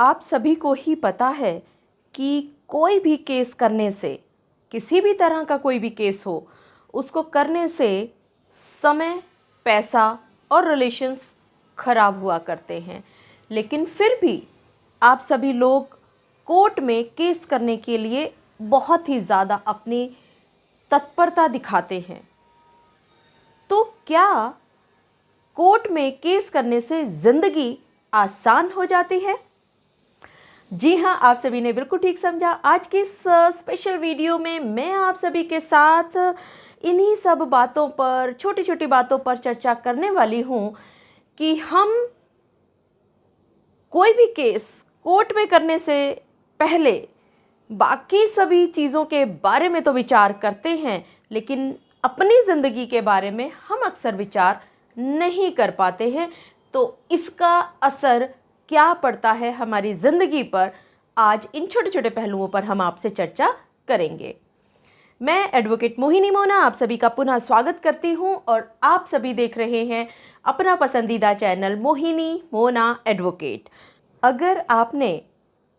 आप सभी को ही पता है कि कोई भी केस करने से, किसी भी तरह का कोई भी केस हो, उसको करने से समय, पैसा और रिलेशंस खराब हुआ करते हैं। लेकिन फिर भी आप सभी लोग कोर्ट में केस करने के लिए बहुत ही ज़्यादा अपनी तत्परता दिखाते हैं। तो क्या कोर्ट में केस करने से ज़िंदगी आसान हो जाती है? जी हाँ, आप सभी ने बिल्कुल ठीक समझा। आज की इस स्पेशल वीडियो में मैं आप सभी के साथ इन्हीं सब बातों पर, छोटी छोटी बातों पर चर्चा करने वाली हूँ कि हम कोई भी केस कोर्ट में करने से पहले बाकी सभी चीज़ों के बारे में तो विचार करते हैं, लेकिन अपनी ज़िंदगी के बारे में हम अक्सर विचार नहीं कर पाते हैं। तो इसका असर क्या पड़ता है हमारी ज़िंदगी पर, आज इन छोटे छोटे पहलुओं पर हम आपसे चर्चा करेंगे। मैं एडवोकेट मोहिनी मोना आप सभी का पुनः स्वागत करती हूं और आप सभी देख रहे हैं अपना पसंदीदा चैनल मोहिनी मोना एडवोकेट। अगर आपने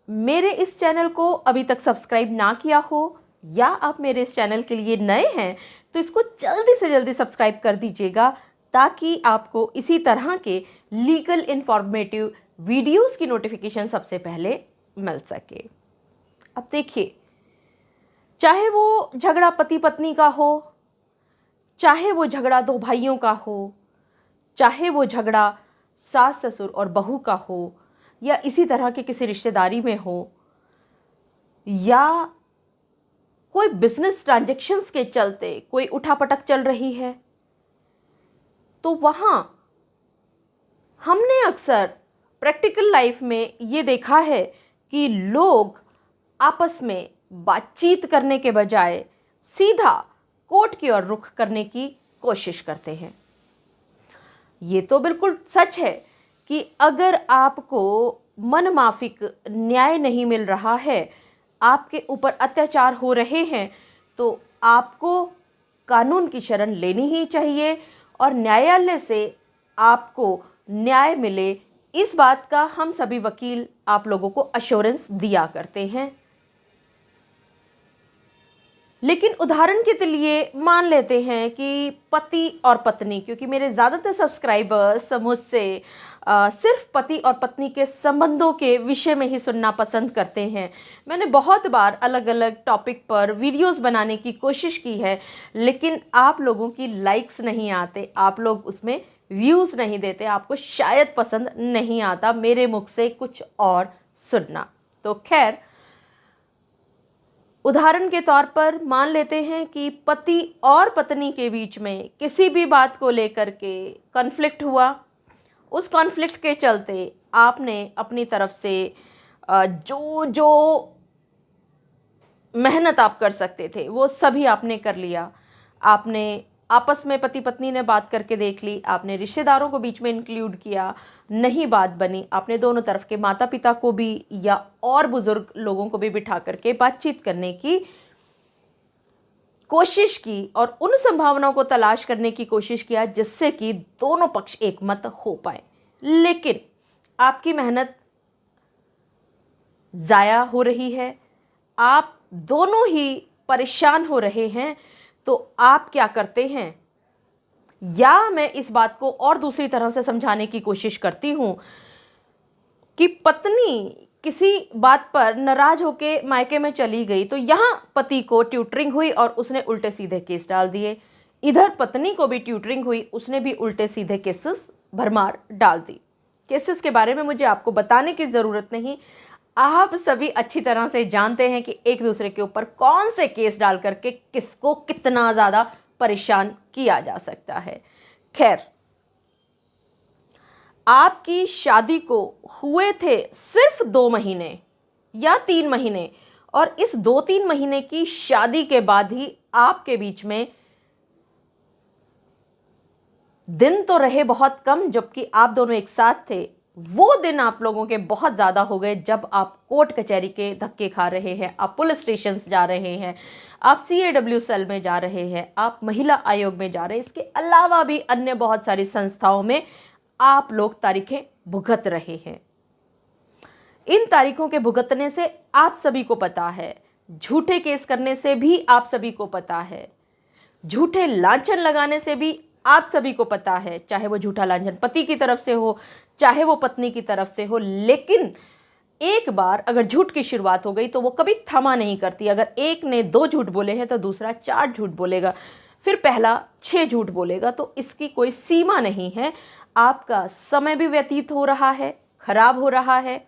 मेरे इस चैनल को अभी तक सब्सक्राइब ना किया हो या आप मेरे इस चैनल के लिए नए हैं तो इसको जल्दी से जल्दी सब्सक्राइब कर दीजिएगा, ताकि आपको इसी तरह के लीगल इन्फॉर्मेटिव वीडियोस की नोटिफिकेशन सबसे पहले मिल सके। अब देखिए, चाहे वो झगड़ा पति पत्नी का हो, चाहे वो झगड़ा दो भाइयों का हो, चाहे वो झगड़ा सास ससुर और बहू का हो, या इसी तरह के किसी रिश्तेदारी में हो, या कोई बिजनेस ट्रांजैक्शंस के चलते कोई उठापटक चल रही है, तो वहाँ हमने अक्सर प्रैक्टिकल लाइफ में ये देखा है कि लोग आपस में बातचीत करने के बजाय सीधा कोर्ट की ओर रुख करने की कोशिश करते हैं। ये तो बिल्कुल सच है कि अगर आपको मनमाफिक न्याय नहीं मिल रहा है, आपके ऊपर अत्याचार हो रहे हैं, तो आपको कानून की शरण लेनी ही चाहिए और न्यायालय से आपको न्याय मिले, इस बात का हम सभी वकील आप लोगों को अश्योरेंस दिया करते हैं। लेकिन उदाहरण के लिए मान लेते हैं कि पति और पत्नी, क्योंकि मेरे ज़्यादातर सब्सक्राइबर्स मुझसे सिर्फ पति और पत्नी के संबंधों के विषय में ही सुनना पसंद करते हैं। मैंने बहुत बार अलग अलग टॉपिक पर वीडियोस बनाने की कोशिश की है, लेकिन आप लोगों की लाइक्स नहीं आते, आप लोग उसमें व्यूज़ नहीं देते, आपको शायद पसंद नहीं आता मेरे मुख से कुछ और सुनना। तो खैर, उदाहरण के तौर पर मान लेते हैं कि पति और पत्नी के बीच में किसी भी बात को लेकर के कॉन्फ्लिक्ट हुआ। उस कॉन्फ्लिक्ट के चलते आपने अपनी तरफ से जो जो मेहनत आप कर सकते थे वो सभी आपने कर लिया। आपने आपस में पति पत्नी ने बात करके देख ली, आपने रिश्तेदारों को बीच में इंक्लूड किया, नहीं बात बनी, आपने दोनों तरफ के माता पिता को भी या और बुजुर्ग लोगों को भी बिठा करके बातचीत करने की कोशिश की और उन संभावनाओं को तलाश करने की कोशिश किया जिससे कि दोनों पक्ष एकमत हो पाए। लेकिन आपकी मेहनत ज़ाया हो रही है, आप दोनों ही परेशान हो रहे हैं, तो आप क्या करते हैं? या मैं इस बात को और दूसरी तरह से समझाने की कोशिश करती हूं कि पत्नी किसी बात पर नाराज होके मायके में चली गई, तो यहां पति को ट्यूटरिंग हुई और उसने उल्टे सीधे केस डाल दिए। इधर पत्नी को भी ट्यूटरिंग हुई, उसने भी उल्टे सीधे केसेस भरमार डाल दी। केसेस के बारे में मुझे आपको बताने की ज़रूरत नहीं, आप सभी अच्छी तरह से जानते हैं कि एक दूसरे के ऊपर कौन से केस डाल करके किसको कितना ज़्यादा परेशान किया जा सकता है। खैर, आपकी शादी को हुए थे सिर्फ 2 महीने या 3 महीने, और इस 2-3 महीने की शादी के बाद ही आपके बीच में दिन तो रहे बहुत कम, जबकि आप दोनों एक साथ थे, वो दिन आप लोगों के बहुत ज़्यादा हो गए जब आप कोर्ट कचहरी के धक्के खा रहे हैं, आप पुलिस स्टेशन जा रहे हैं, आप CAW सेल में जा रहे हैं, आप महिला आयोग में जा रहे हैं, इसके अलावा भी अन्य बहुत सारी संस्थाओं में आप लोग तारीखें भुगत रहे हैं। इन तारीखों के भुगतने से आप सभी को पता है, झूठे केस करने से भी आप सभी को पता है, झूठे लांछन लगाने से भी आप सभी को पता है, चाहे वो झूठा लांछन पति की तरफ से हो, चाहे वो पत्नी की तरफ से हो। लेकिन एक बार अगर झूठ की शुरुआत हो गई तो वो कभी थमा नहीं करती। अगर एक ने 2 झूठ बोले हैं तो दूसरा 4 झूठ बोलेगा, फिर पहला 6 झूठ बोलेगा। तो इसकी कोई सीमा नहीं है। आपका समय भी व्यतीत हो रहा है, खराब हो रहा है,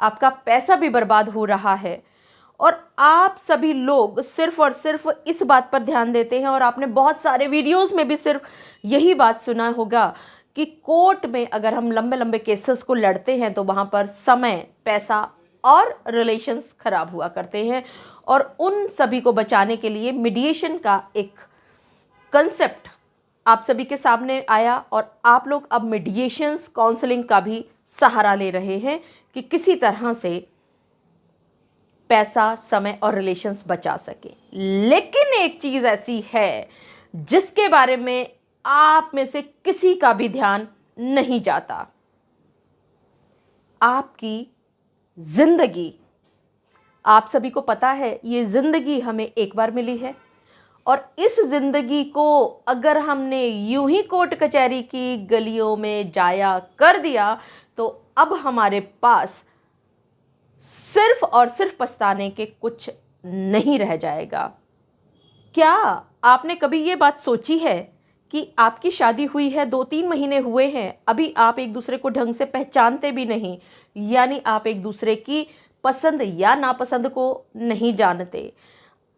आपका पैसा भी बर्बाद हो रहा है, और आप सभी लोग सिर्फ और सिर्फ इस बात पर ध्यान देते हैं। और आपने बहुत सारे वीडियोस में भी सिर्फ यही बात सुना होगा कि कोर्ट में अगर हम लंबे लंबे केसेस को लड़ते हैं तो वहाँ पर समय, पैसा और रिलेशंस खराब हुआ करते हैं। और उन सभी को बचाने के लिए मीडिएशन का एक कंसेप्ट आप सभी के सामने आया, और आप लोग अब मीडिएशंस काउंसलिंग का भी सहारा ले रहे हैं कि किसी तरह से पैसा, समय और रिलेशंस बचा सके। लेकिन एक चीज ऐसी है जिसके बारे में आप में से किसी का भी ध्यान नहीं जाता। आपकी जिंदगी। आप सभी को पता है ये जिंदगी हमें एक बार मिली है, और इस जिंदगी को अगर हमने यूं ही कोर्ट कचहरी की गलियों में जाया कर दिया तो अब हमारे पास सिर्फ और सिर्फ पछताने के कुछ नहीं रह जाएगा। क्या आपने कभी ये बात सोची है कि आपकी शादी हुई है, 2-3 महीने हुए हैं, अभी आप एक दूसरे को ढंग से पहचानते भी नहीं, यानी आप एक दूसरे की पसंद या नापसंद को नहीं जानते।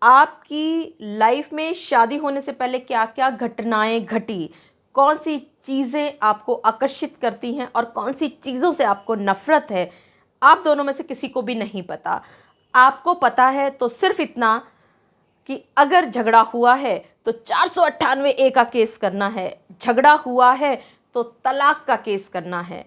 आपकी लाइफ में शादी होने से पहले क्या क्या घटनाएं घटी, कौन सी चीज़ें आपको आकर्षित करती हैं और कौन सी चीज़ों से आपको नफरत है, आप दोनों में से किसी को भी नहीं पता। आपको पता है तो सिर्फ इतना कि अगर झगड़ा हुआ है तो 498 का केस करना है, झगड़ा हुआ है तो तलाक का केस करना है,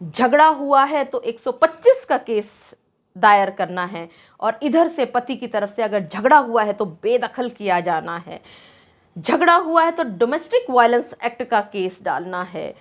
झगड़ा हुआ है तो 125 का केस दायर करना है, और इधर से पति की तरफ से अगर झगड़ा हुआ है तो बेदखल किया जाना है, झगड़ा हुआ है तो डोमेस्टिक वायलेंस एक्ट का केस डालना है,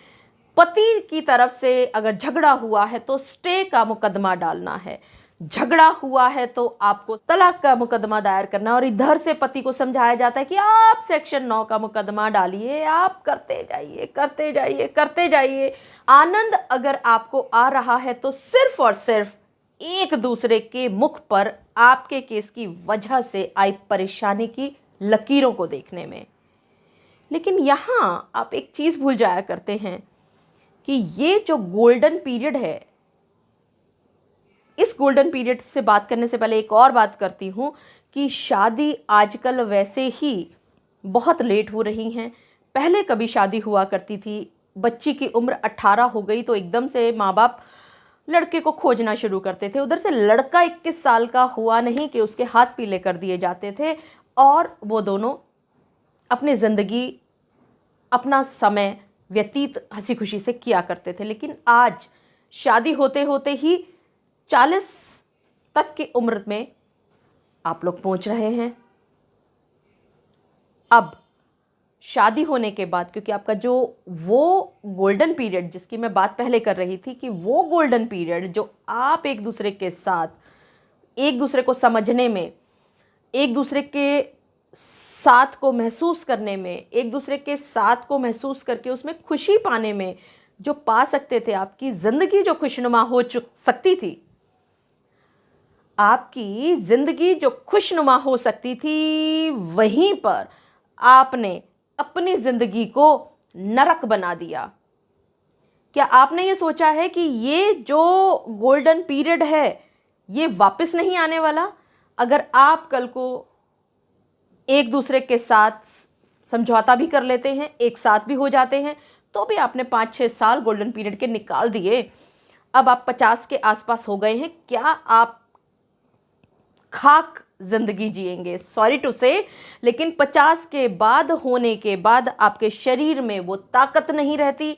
पति की तरफ से अगर झगड़ा हुआ है तो स्टे का मुकदमा डालना है, झगड़ा हुआ है तो आपको तलाक का मुकदमा दायर करना, और इधर से पति को समझाया जाता है कि आप सेक्शन 9 का मुकदमा डालिए, आप करते जाइए करते जाइए करते जाइए। आनंद अगर आपको आ रहा है तो सिर्फ और सिर्फ एक दूसरे के मुख पर आपके केस की वजह से आई परेशानी की लकीरों को देखने में। लेकिन यहाँ आप एक चीज़ भूल जाया करते हैं कि ये जो गोल्डन पीरियड है, इस गोल्डन पीरियड से बात करने से पहले एक और बात करती हूँ कि शादी आजकल वैसे ही बहुत लेट हो रही हैं। पहले कभी शादी हुआ करती थी, बच्ची की उम्र 18 हो गई तो एकदम से माँ बाप लड़के को खोजना शुरू करते थे। उधर से लड़का 21 साल का हुआ नहीं कि उसके हाथ पीले कर दिए जाते थे, और वो दोनों अपनी ज़िंदगी, अपना समय व्यतीत हंसी खुशी से किया करते थे। लेकिन आज शादी होते होते ही 40 तक की उम्र में आप लोग पहुंच रहे हैं। अब शादी होने के बाद, क्योंकि आपका जो वो गोल्डन पीरियड जिसकी मैं बात पहले कर रही थी कि वो गोल्डन पीरियड जो आप एक दूसरे के साथ, एक दूसरे को समझने में, एक दूसरे के साथ को महसूस करने में, एक दूसरे के साथ को महसूस करके उसमें खुशी पाने में जो पा सकते थे, आपकी ज़िंदगी जो खुशनुमा हो सकती थी, आपकी ज़िंदगी जो खुशनुमा हो सकती थी, वहीं पर आपने अपनी ज़िंदगी को नरक बना दिया। क्या आपने ये सोचा है कि ये जो गोल्डन पीरियड है ये वापस नहीं आने वाला? अगर आप कल को एक दूसरे के साथ समझौता भी कर लेते हैं, एक साथ भी हो जाते हैं, तो भी आपने 5-6 साल गोल्डन पीरियड के निकाल दिए। अब आप 50 के आसपास हो गए हैं। क्या आप खाक जिंदगी जिएंगे? सॉरी टू से, लेकिन 50 के बाद होने के बाद आपके शरीर में वो ताकत नहीं रहती,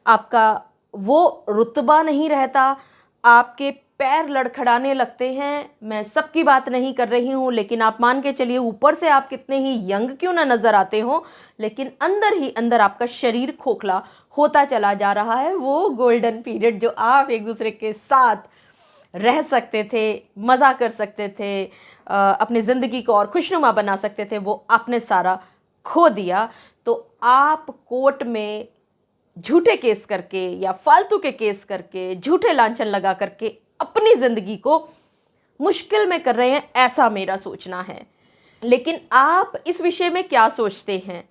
आपका वो रुतबा नहीं रहता, आपके पैर लड़खड़ाने लगते हैं। मैं सबकी बात नहीं कर रही हूँ, लेकिन आप मान के चलिए ऊपर से आप कितने ही यंग क्यों ना नज़र आते हो, लेकिन अंदर ही अंदर आपका शरीर खोखला होता चला जा रहा है। वो गोल्डन पीरियड जो आप एक दूसरे के साथ रह सकते थे, मज़ा कर सकते थे, अपनी ज़िंदगी को और खुशनुमा बना सकते थे, वो आपने सारा खो दिया। तो आप कोर्ट में झूठे केस करके या फालतू के केस करके, झूठे लांछन लगा करके अपनी ज़िंदगी को मुश्किल में कर रहे हैं, ऐसा मेरा सोचना है। लेकिन आप इस विषय में क्या सोचते हैं?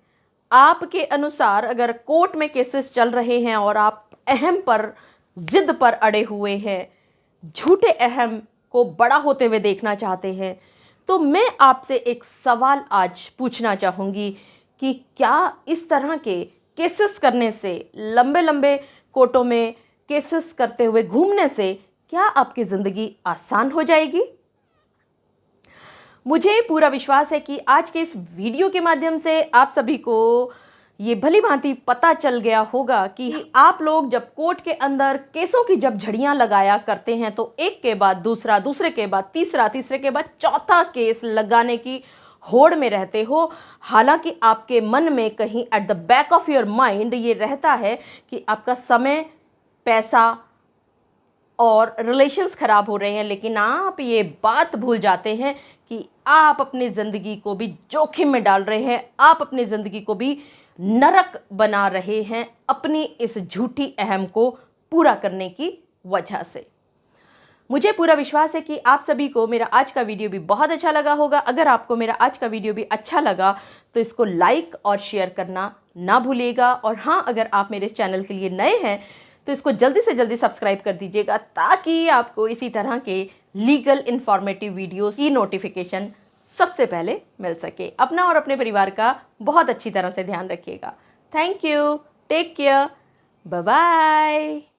आपके अनुसार अगर कोर्ट में केसेस चल रहे हैं और आप अहम पर, जिद पर अड़े हुए हैं, झूठे अहम को बड़ा होते हुए देखना चाहते हैं, तो मैं आपसे एक सवाल आज पूछना चाहूँगी कि क्या इस तरह के केसेस करने से, लंबे लंबे कोर्टों में केसेस करते हुए घूमने से, क्या आपकी ज़िंदगी आसान हो जाएगी? मुझे पूरा विश्वास है कि आज के इस वीडियो के माध्यम से आप सभी को ये भली भांति पता चल गया होगा कि आप लोग जब कोर्ट के अंदर केसों की जब झड़ियां लगाया करते हैं तो एक के बाद दूसरा, दूसरे के बाद तीसरा, तीसरे के बाद चौथा केस लगाने की होड़ में रहते हो। हालांकि आपके मन में कहीं at the back of your mind ये रहता है कि आपका समय, पैसा और रिलेशंस खराब हो रहे हैं, लेकिन आप ये बात भूल जाते हैं कि आप अपनी ज़िंदगी को भी जोखिम में डाल रहे हैं, आप अपनी ज़िंदगी को भी नरक बना रहे हैं अपनी इस झूठी अहम को पूरा करने की वजह से। मुझे पूरा विश्वास है कि आप सभी को मेरा आज का वीडियो भी बहुत अच्छा लगा होगा। अगर आपको मेरा आज का वीडियो भी अच्छा लगा तो इसको लाइक और शेयर करना ना भूलिएगा। और हाँ, अगर आप मेरे चैनल के लिए नए हैं तो इसको जल्दी से जल्दी सब्सक्राइब कर दीजिएगा, ताकि आपको इसी तरह के लीगल इन्फॉर्मेटिव वीडियोस की नोटिफिकेशन सबसे पहले मिल सके। अपना और अपने परिवार का बहुत अच्छी तरह से ध्यान रखिएगा। Thank you, take care, bye bye.